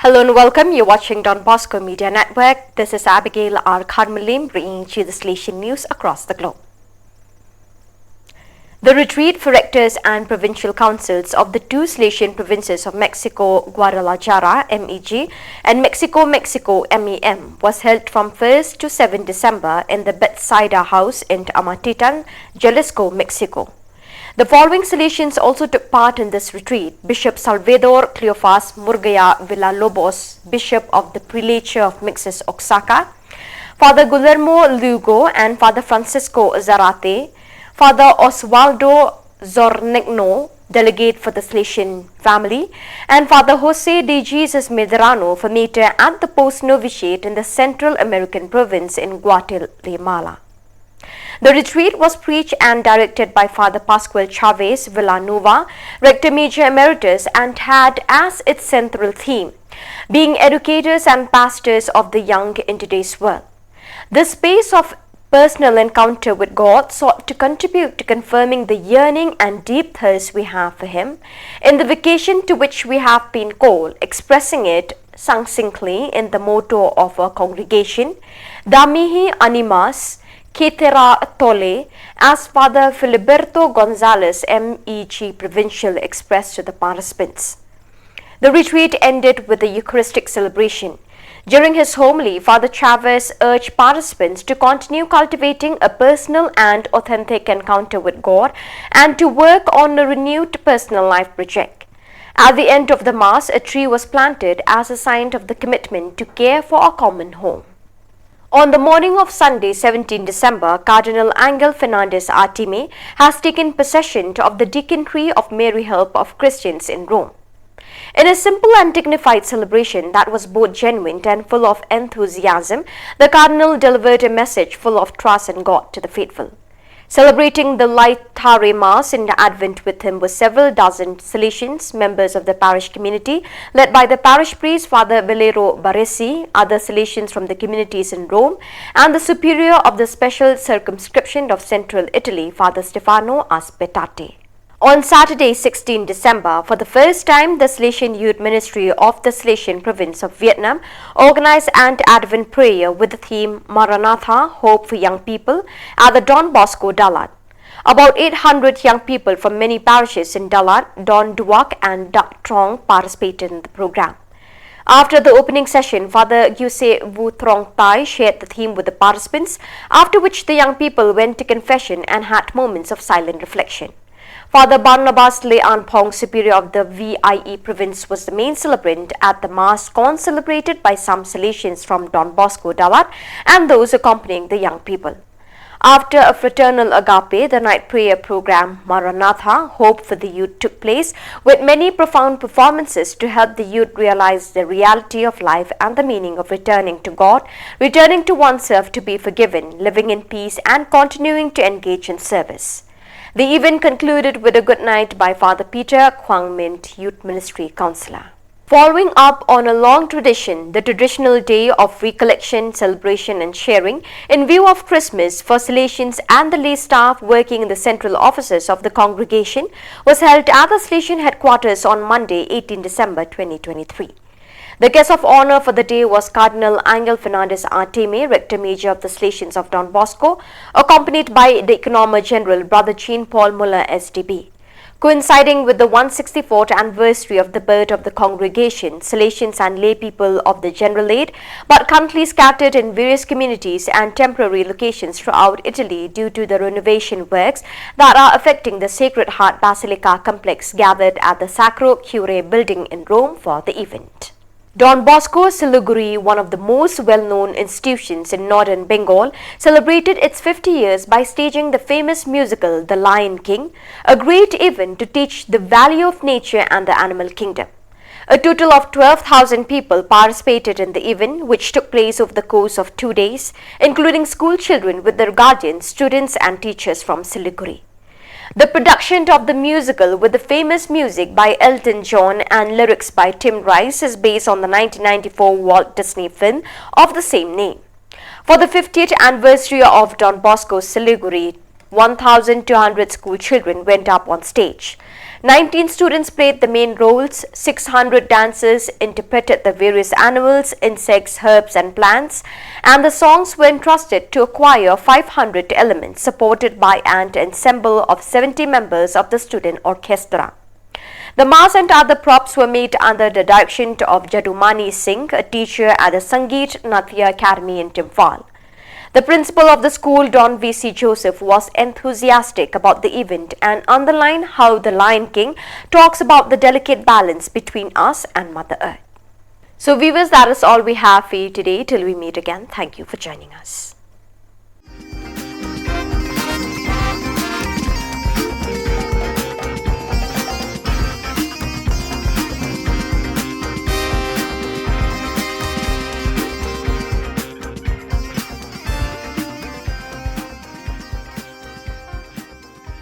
Hello and welcome. You're watching Don Bosco Media Network. This is Abigail R. Kharmalim bringing you the Salesian news across the globe. The retreat for rectors and provincial councils of the two Salesian provinces of Mexico, Guadalajara, MEG, and Mexico, MEM, was held from 1st to 7 December in the Bethsaida House in Amatitan, Jalisco, Mexico. The following Salesians also took part in this retreat: Bishop Salvador Cleofas Murgaya Villalobos, Bishop of the Prelature of Mixes Oaxaca, Father Guillermo Lugo and Father Francisco Zarate, Father Osvaldo Zornegno, delegate for the Salesian family, and Father Jose de Jesus Medrano, formator at the post-novitiate in the Central American province in Guatemala. The retreat was preached and directed by Father Pascual Chavez Villanueva, Rector Major Emeritus, and had as its central theme, being educators and pastors of the young in today's world. This space of personal encounter with God sought to contribute to confirming the yearning and deep thirst we have for Him in the vocation to which we have been called, expressing it succinctly in the motto of our congregation, Damihi Animas Ketera Tole, as Father Filiberto Gonzalez, MEG Provincial, expressed to the participants. The retreat ended with a Eucharistic celebration. During his homily, Father Chavez urged participants to continue cultivating a personal and authentic encounter with God and to work on a renewed personal life project. At the end of the Mass, a tree was planted as a sign of the commitment to care for our common home. On the morning of Sunday, 17 December, Cardinal Angel Fernandez Artime has taken possession of the deaconry of Mary Help of Christians in Rome. In a simple and dignified celebration that was both genuine and full of enthusiasm, the Cardinal delivered a message full of trust in God to the faithful. Celebrating the Laetare Mass in Advent with him were several dozen Salesians, members of the parish community, led by the parish priest Father Valero Baresi, other Salesians from the communities in Rome, and the superior of the special circumscription of central Italy, Father Stefano Aspetate. On Saturday, 16 December, for the first time, the Salesian Youth Ministry of the Salesian Province of Vietnam organized an Advent prayer with the theme Maranatha, Hope for Young People at the Don Bosco, Dalat. About 800 young people from many parishes in Dalat, Don Duac and Dak Trong participated in the program. After the opening session, Father Gyuse Wu Trong Tai shared the theme with the participants, after which the young people went to confession and had moments of silent reflection. Father Barnabas Le An Pong, superior of the VIE province, was the main celebrant at the Mass celebrated by some Salesians from Don Bosco, Dalat, and those accompanying the young people. After a fraternal agape, the night prayer program Maranatha, Hope for the Youth, took place with many profound performances to help the youth realize the reality of life and the meaning of returning to God, returning to oneself to be forgiven, living in peace, and continuing to engage in service. The event concluded with a good night by Father Peter Quang Mint, Youth Ministry Counselor. Following up on a long tradition, the traditional day of recollection, celebration and sharing in view of Christmas for Salesians and the lay staff working in the central offices of the congregation was held at the Salesian headquarters on Monday, 18 December 2023. The guest of honor for the day was Cardinal Angel Fernandez Artime, Rector Major of the Salesians of Don Bosco, accompanied by the Economist General Brother Jean Paul Muller SDB. Coinciding with the 164th anniversary of the birth of the congregation, Salesians and lay people of the General Aid, but currently scattered in various communities and temporary locations throughout Italy due to the renovation works that are affecting the Sacred Heart Basilica complex, gathered at the Sacro Cuore building in Rome for the event. Don Bosco Siliguri, one of the most well-known institutions in northern Bengal, celebrated its 50 years by staging the famous musical The Lion King, a great event to teach the value of nature and the animal kingdom. A total of 12,000 people participated in the event, which took place over the course of 2 days, including school children with their guardians, students and teachers from Siliguri. The production of the musical, with the famous music by Elton John and lyrics by Tim Rice, is based on the 1994 Walt Disney film of the same name. For the 50th anniversary of Don Bosco Siliguri, 1,200 school children went up on stage. 19 students played the main roles, 600 dancers interpreted the various animals, insects, herbs and plants, and the songs were entrusted to a choir of 500 elements supported by an ensemble of 70 members of the student orchestra. The mass and other props were made under the direction of Jadumani Singh, a teacher at the Sangeet Natya Academy in Timphal. The principal of the school, Don V.C. Joseph, was enthusiastic about the event and underlined how the Lion King talks about the delicate balance between us and Mother Earth. So viewers, that is all we have for you today. Till we meet again, thank you for joining us.